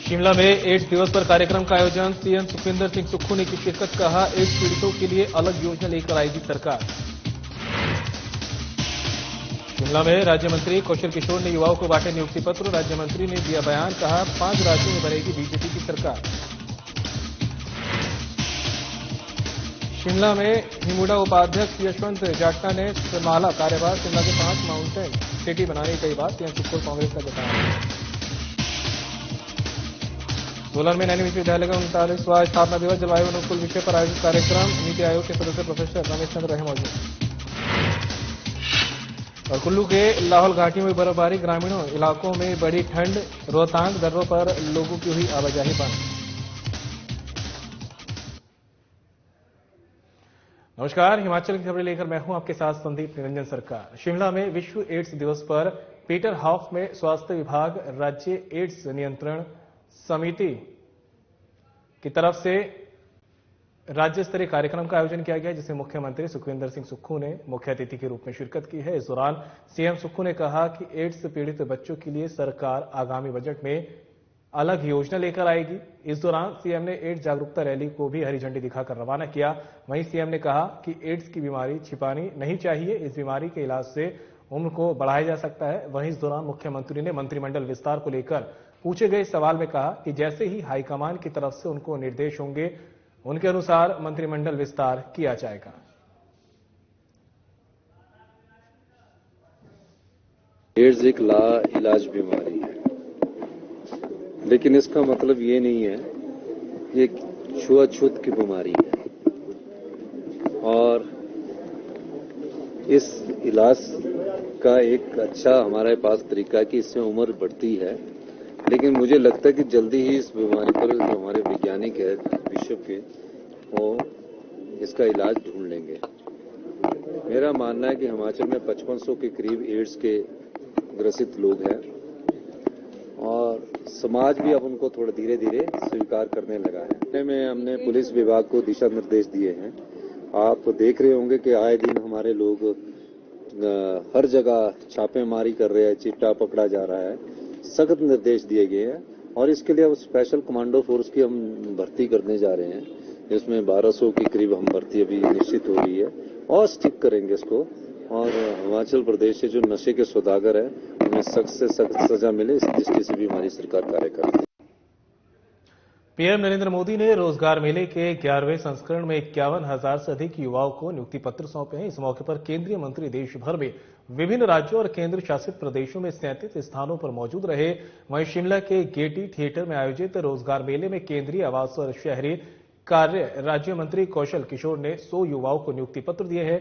शिमला में एड्स दिवस पर कार्यक्रम का आयोजन। सीएम सुखविंदर सिंह सुक्खू ने की शिरकत। कहा, एड्स पीड़ितों के लिए अलग योजना लेकर आएगी सरकार। शिमला में राज्य मंत्री कौशल किशोर ने युवाओं को बांटे नियुक्ति पत्र। राज्य मंत्री ने दिया बयान। कहा, 5 राज्यों में बनेगी बीजेपी की सरकार। शिमला में हिमुडा उपाध्यक्ष यशवंत जाटना ने संभाला कार्यभार। शिमला के 5 माउंटेन सिटी बनाने की बात। सीएम सुक्खू कांग्रेस का जताया। सोलन में नैनी विश्वविद्यालय का 39वां स्थापना दिवस जलवायु अनुकूल विषय पर आयोजित कार्यक्रम। नीति आयोग के सदस्य प्रोफेसर रमेश चंद्र रहे मौजूद। और कुल्लू के लाहौल घाटी में बर्फबारी। ग्रामीणों इलाकों में बड़ी ठंड। रोहतांग दर्रों पर लोगों की हुई आवाजाही बंद। नमस्कार, हिमाचल की खबरें लेकर मैं हूं आपके साथ संदीप निरंजन सरकार। शिमला में विश्व एड्स दिवस पर पीटर हाफ में स्वास्थ्य विभाग, राज्य एड्स नियंत्रण समिति की तरफ से राज्य स्तरीय कार्यक्रम का आयोजन किया गया, जिसमें मुख्यमंत्री सुखविंदर सिंह सुक्खू ने मुख्य अतिथि के रूप में शिरकत की है। इस दौरान सीएम सुक्खू ने कहा कि एड्स पीड़ित बच्चों के लिए सरकार आगामी बजट में अलग योजना लेकर आएगी। इस दौरान सीएम ने एड्स जागरूकता रैली को भी हरी झंडी दिखाकर रवाना किया। वहीं सीएम ने कहा कि एड्स की बीमारी छिपानी नहीं चाहिए। इस बीमारी के इलाज से उम्र को बढ़ाया जा सकता है। वहीं इस दौरान मुख्यमंत्री ने मंत्रिमंडल विस्तार को लेकर पूछे गए सवाल में कहा कि जैसे ही हाईकमान की तरफ से उनको निर्देश होंगे, उनके अनुसार मंत्रिमंडल विस्तार किया जाएगा। एड्स एक लाइलाज बीमारी है, लेकिन इसका मतलब ये नहीं है कि एक छुआछूत की बीमारी है। और इस इलाज का एक अच्छा हमारे पास तरीका है कि इससे उम्र बढ़ती है, लेकिन मुझे लगता है कि जल्दी ही इस बीमारी पर जो हमारे वैज्ञानिक है विश्व के, वो इसका इलाज ढूंढ लेंगे। मेरा मानना है कि हिमाचल में 5500 के करीब एड्स के ग्रसित लोग हैं और समाज भी अब उनको थोड़ा धीरे धीरे स्वीकार करने लगा है। में हमने पुलिस विभाग को दिशा निर्देश दिए हैं। आप देख रहे होंगे कि आए दिन हमारे लोग हर जगह छापेमारी कर रहे हैं, चिट्टा पकड़ा जा रहा है। सख्त निर्देश दिए गए हैं और इसके लिए अब स्पेशल कमांडो फोर्स की हम भर्ती करने जा रहे हैं, जिसमें 1200 के करीब हम भर्ती अभी निश्चित हो रही है और स्टिक करेंगे इसको। और हिमाचल प्रदेश से जो नशे के सौदागर हैं, उन्हें सख्त से सख्त सजा मिले, इस दृष्टि से भी हमारी सरकार कार्य कर रही है। पीएम नरेंद्र मोदी ने रोजगार मेले के 11वें संस्करण में 51,000 से अधिक युवाओं को नियुक्ति पत्र सौंपे हैं। इस मौके पर केंद्रीय मंत्री देश भर में विभिन्न राज्यों और केंद्र शासित प्रदेशों में 37 स्थानों पर मौजूद रहे। वहीं शिमला के गेटी थिएटर में आयोजित रोजगार मेले में केंद्रीय आवास और शहरी कार्य राज्य मंत्री कौशल किशोर ने 100 युवाओं को नियुक्ति पत्र दिए हैं।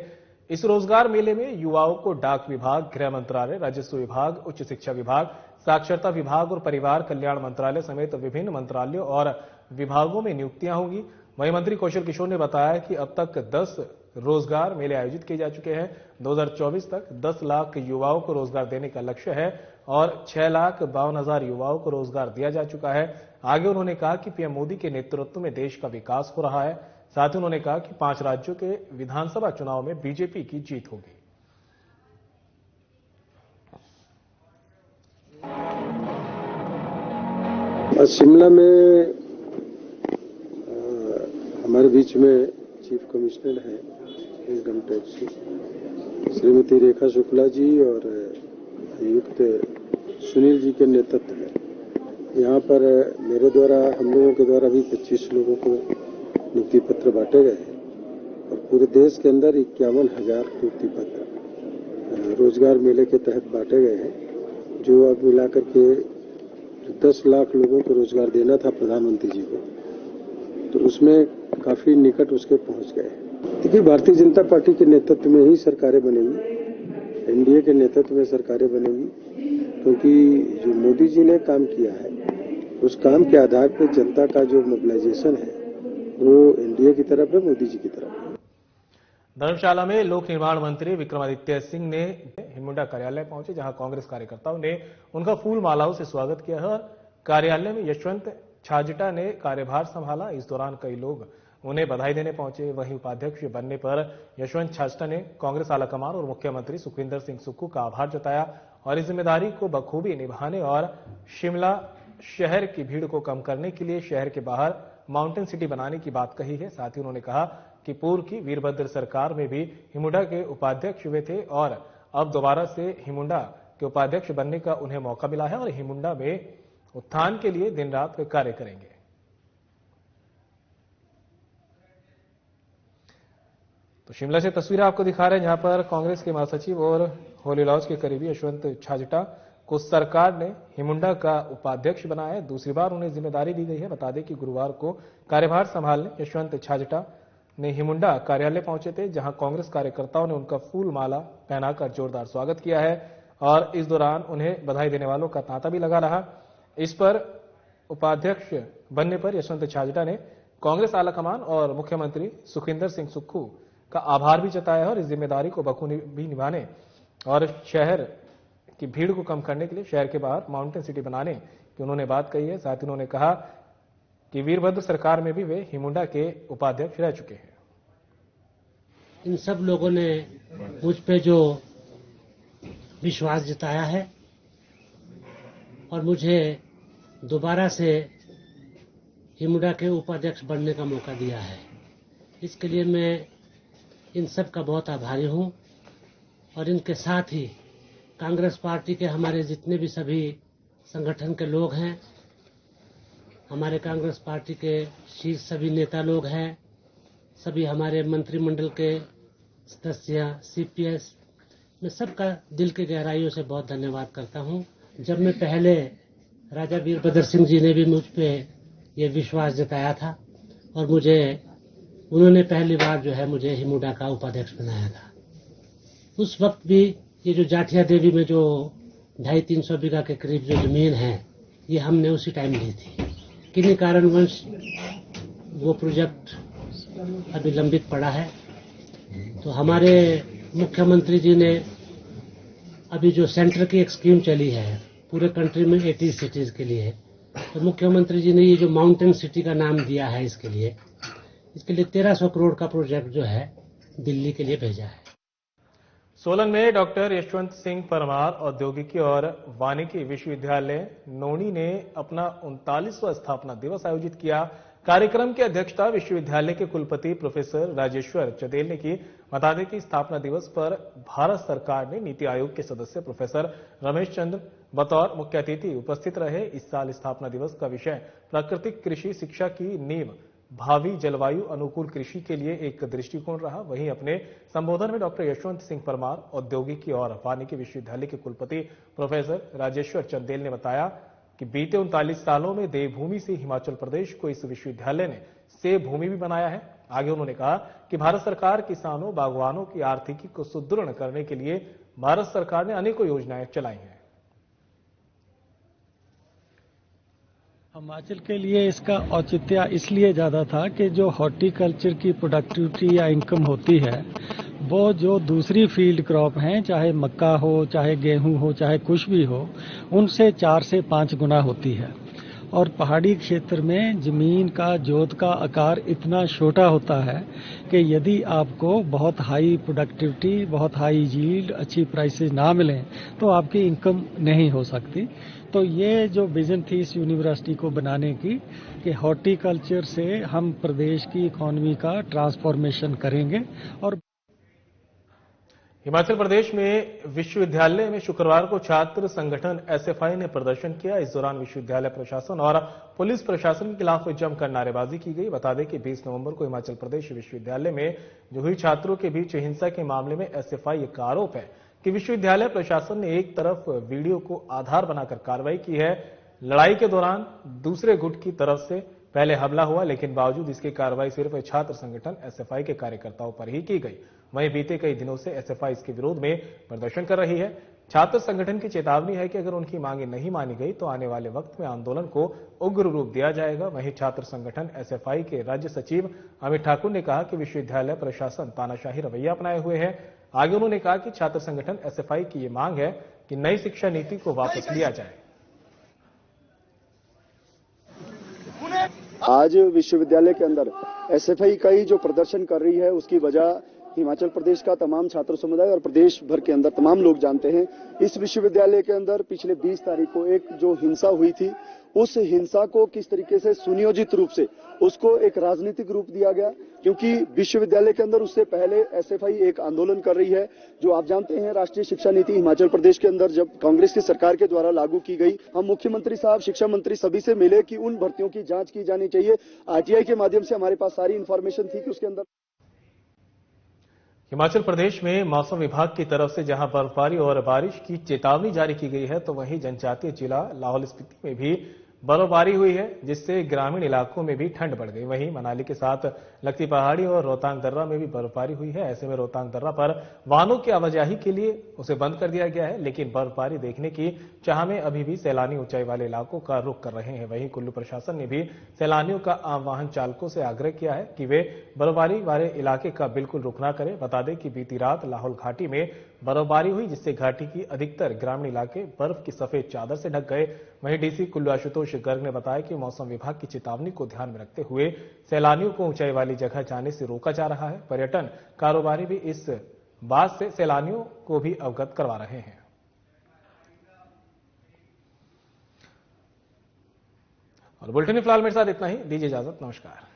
इस रोजगार मेले में युवाओं को डाक विभाग, गृह मंत्रालय, राजस्व विभाग, उच्च शिक्षा विभाग, साक्षरता विभाग और परिवार कल्याण मंत्रालय समेत विभिन्न मंत्रालयों और विभागों में नियुक्तियां होंगी। वहीं मंत्री कौशल किशोर ने बताया कि अब तक 10 रोजगार मेले आयोजित किए जा चुके हैं। 2024 तक 10 लाख युवाओं को रोजगार देने का लक्ष्य है और 6,52,000 युवाओं को रोजगार दिया जा चुका है। आगे उन्होंने कहा कि पीएम मोदी के नेतृत्व में देश का विकास हो रहा है। साथ ही उन्होंने कहा कि 5 राज्यों के विधानसभा चुनाव में बीजेपी की जीत होगी। शिमला में हमारे बीच में चीफ कमिश्नर है इनकम टैक्स श्रीमती रेखा शुक्ला जी और आयुक्त सुनील जी के नेतृत्व में यहाँ पर मेरे द्वारा, हम लोगों के द्वारा भी 25 लोगों को नियुक्ति पत्र बांटे गए हैं और पूरे देश के अंदर 51,000 नियुक्ति पत्र रोजगार मेले के तहत बांटे गए हैं, जो अब मिलाकर के 10 लाख लोगों को रोजगार देना था प्रधानमंत्री जी को, तो उसमें काफी निकट उसके पहुंच गए। देखिए, भारतीय जनता पार्टी के नेतृत्व में ही सरकारें बनेंगी, एनडीए के नेतृत्व में सरकारें बनेंगी, क्योंकि जो मोदी जी ने काम किया है उस काम के आधार पर जनता का जो मोबिलाइजेशन है वो एनडीए की तरफ है, मोदी जी की तरफ है। धर्मशाला में लोक निर्माण मंत्री विक्रमादित्य सिंह ने हिमुडा कार्यालय पहुंचे, जहां कांग्रेस कार्यकर्ताओं ने उनका फूल मालाओं से स्वागत किया है। कार्यालय में यशवंत छाजटा ने कार्यभार संभाला। इस दौरान कई लोग उन्हें बधाई देने पहुंचे। वहीं उपाध्यक्ष बनने पर यशवंत छाजटा ने कांग्रेस आलाकमान और मुख्यमंत्री सुखविंदर सिंह सुक्खू का आभार जताया और इस जिम्मेदारी को बखूबी निभाने और शिमला शहर की भीड़ को कम करने के लिए शहर के बाहर माउंटेन सिटी बनाने की बात कही है। साथ ही उन्होंने कहा कि पूर्व की वीरभद्र सरकार में भी हिमुडा के उपाध्यक्ष हुए थे और अब दोबारा से हिमुडा के उपाध्यक्ष बनने का उन्हें मौका मिला है और हिमुडा में उत्थान के लिए दिन रात कार्य करेंगे। तो शिमला से तस्वीरें आपको दिखा रहे हैं जहां पर कांग्रेस के महासचिव और होली लॉज के करीबी यशवंत छाजटा को सरकार ने हिमुडा का उपाध्यक्ष बनाया है। दूसरी बार उन्हें जिम्मेदारी दी गई है। बता दें कि गुरुवार को कार्यभार संभालने यशवंत छाजटा ने हिमुडा कार्यालय पहुंचे थे, जहां कांग्रेस कार्यकर्ताओं ने उनका फूल माला पहनाकर जोरदार स्वागत किया है और इस दौरान उन्हें बधाई देने वालों का तांता भी लगा रहा। इस पर उपाध्यक्ष बनने पर यशवंत छाजटा ने कांग्रेस आलाकमान और मुख्यमंत्री सुखविंदर सिंह सुक्खू का आभार भी जताया है और इस जिम्मेदारी को बखूबी निभाने और शहर की भीड़ को कम करने के लिए शहर के बाहर माउंटेन सिटी बनाने की उन्होंने बात कही है। साथ ही उन्होंने कहा कि वीरभद्र सरकार में भी वे हिमुडा के उपाध्यक्ष रह चुके हैं। इन सब लोगों ने मुझ पे जो विश्वास जताया है और मुझे दोबारा से हिमुडा के उपाध्यक्ष बनने का मौका दिया है, इसके लिए मैं इन सब का बहुत आभारी हूं और इनके साथ ही कांग्रेस पार्टी के हमारे जितने भी सभी संगठन के लोग हैं, हमारे कांग्रेस पार्टी के शीर्ष सभी नेता लोग हैं, सभी हमारे मंत्रिमंडल के सदस्य, सीपीएस, मैं सबका दिल के गहराइयों से बहुत धन्यवाद करता हूं। जब मैं पहले राजा वीरभद्र सिंह जी ने भी मुझ पे ये विश्वास जताया था और उन्होंने पहली बार जो है मुझे हिमुडा का उपाध्यक्ष बनाया था। उस वक्त भी ये जो जाठिया देवी में जो 250-300 बीघा के करीब जो जमीन है, ये हमने उसी टाइम ली थी। किन्हीं कारणवश वो प्रोजेक्ट अभी लंबित पड़ा है। तो हमारे मुख्यमंत्री जी ने अभी जो सेंटर की एक स्कीम चली है पूरे कंट्री में 80 सिटीज के लिए, तो मुख्यमंत्री जी ने ये जो माउंटेन सिटी का नाम दिया है इसके लिए 1300 करोड़ का प्रोजेक्ट जो है दिल्ली के लिए भेजा है। सोलन में डॉक्टर यशवंत सिंह परमार औद्योगिकी और वानिकी विश्वविद्यालय नोनी ने अपना 39वां स्थापना दिवस आयोजित किया। कार्यक्रम की अध्यक्षता विश्वविद्यालय के कुलपति प्रोफेसर राजेश्वर चंदेल ने की। बता दें कि स्थापना दिवस पर भारत सरकार ने नीति आयोग के सदस्य प्रोफेसर रमेश चंद्र बतौर मुख्य अतिथि उपस्थित रहे। इस साल स्थापना दिवस का विषय प्राकृतिक कृषि शिक्षा की नींव भावी जलवायु अनुकूल कृषि के लिए एक दृष्टिकोण रहा। वहीं अपने संबोधन में डॉक्टर यशवंत सिंह परमार औद्योगिकी और वानिकी विश्वविद्यालय के कुलपति प्रोफेसर राजेश्वर चंदेल ने बताया कि बीते 39 सालों में देवभूमि से हिमाचल प्रदेश को इस विश्वविद्यालय ने सेब भूमि भी बनाया है। आगे उन्होंने कहा कि भारत सरकार किसानों बागवानों की आर्थिकी को सुदृढ़ करने के लिए भारत सरकार ने अनेकों योजनाएं चलाई हैं। हिमाचल के लिए इसका औचित्य इसलिए ज़्यादा था कि जो हॉर्टिकल्चर की प्रोडक्टिविटी या इनकम होती है वो जो दूसरी फील्ड क्रॉप हैं, चाहे मक्का हो, चाहे गेहूं हो, चाहे कुछ भी हो, उनसे 4 से 5 गुना होती है। और पहाड़ी क्षेत्र में जमीन का जोत का आकार इतना छोटा होता है कि यदि आपको बहुत हाई प्रोडक्टिविटी, बहुत हाई यील्ड, अच्छी प्राइसेस ना मिलें तो आपकी इनकम नहीं हो सकती। तो ये जो विजन थी इस यूनिवर्सिटी को बनाने की कि हॉर्टिकल्चर से हम प्रदेश की इकोनॉमी का ट्रांसफॉर्मेशन करेंगे। और हिमाचल प्रदेश में विश्वविद्यालय में शुक्रवार को छात्र संगठन एसएफआई ने प्रदर्शन किया। इस दौरान विश्वविद्यालय प्रशासन और पुलिस प्रशासन के खिलाफ जमकर नारेबाजी की गई। बता दें कि 20 नवंबर को हिमाचल प्रदेश विश्वविद्यालय में जो हुई छात्रों के बीच हिंसा के मामले में एसएफआई का आरोप है कि विश्वविद्यालय प्रशासन ने एक तरफ वीडियो को आधार बनाकर कार्रवाई की है। लड़ाई के दौरान दूसरे गुट की तरफ से पहले हमला हुआ, लेकिन बावजूद इसकी कार्रवाई सिर्फ छात्र संगठन एसएफआई के कार्यकर्ताओं पर ही की गई। वहीं बीते कई दिनों से एसएफआई इसके विरोध में प्रदर्शन कर रही है। छात्र संगठन की चेतावनी है कि अगर उनकी मांगे नहीं मानी गई तो आने वाले वक्त में आंदोलन को उग्र रूप दिया जाएगा। वहीं छात्र संगठन एसएफआई के राज्य सचिव अमित ठाकुर ने कहा कि विश्वविद्यालय प्रशासन तानाशाही रवैया अपनाए हुए है। आगे उन्होंने कहा कि छात्र संगठन एसएफआई की ये मांग है कि नई शिक्षा नीति को वापस लिया जाए। आज विश्वविद्यालय के अंदर एसएफआई का ही जो प्रदर्शन कर रही है उसकी वजह हिमाचल प्रदेश का तमाम छात्र समुदाय और प्रदेश भर के अंदर तमाम लोग जानते हैं। इस विश्वविद्यालय के अंदर पिछले 20 तारीख को एक जो हिंसा हुई थी, उस हिंसा को किस तरीके से सुनियोजित रूप से उसको एक राजनीतिक रूप दिया गया, क्योंकि विश्वविद्यालय के अंदर उससे पहले एसएफआई एक आंदोलन कर रही है। जो आप जानते हैं, राष्ट्रीय शिक्षा नीति हिमाचल प्रदेश के अंदर जब कांग्रेस की सरकार के द्वारा लागू की गई, हम मुख्यमंत्री साहब, शिक्षा मंत्री सभी से मिले कि उन भर्तियों की जांच की जानी चाहिए। आरटीआई के माध्यम से हमारे पास सारी इंफॉर्मेशन थी कि उसके अंदर हिमाचल प्रदेश में मौसम विभाग की तरफ से जहां बर्फबारी और बारिश की चेतावनी जारी की गई है, तो वहीं जनजातीय जिला लाहौल स्पीति में भी बर्फबारी हुई है, जिससे ग्रामीण इलाकों में भी ठंड बढ़ गई। वहीं मनाली के साथ लगती पहाड़ी और रोहतांग दर्रा में भी बर्फबारी हुई है। ऐसे में रोहतांग दर्रा पर वाहनों की आवाजाही के लिए उसे बंद कर दिया गया है, लेकिन बर्फबारी देखने की चाह में अभी भी सैलानी ऊंचाई वाले इलाकों का रुख कर रहे हैं। वहीं कुल्लू प्रशासन ने भी सैलानियों का आम वाहन चालकों से आग्रह किया है कि वे बर्फबारी वाले इलाके का बिल्कुल रुख न करें। बता दें कि बीती रात लाहौल घाटी में बर्फबारी हुई, जिससे घाटी की अधिकतर ग्रामीण इलाके बर्फ की सफेद चादर से ढक गए। वहीं डीसी कुल्लू आशुतोष गर्ग ने बताया कि मौसम विभाग की चेतावनी को ध्यान में रखते हुए सैलानियों को ऊंचाई वाली जगह जाने से रोका जा रहा है। पर्यटन कारोबारी भी इस बात से सैलानियों को भी अवगत करवा रहे हैं। और बुलेटिन में फिलहाल मेरे साथ इतना ही। दीजिए इजाजत। नमस्कार।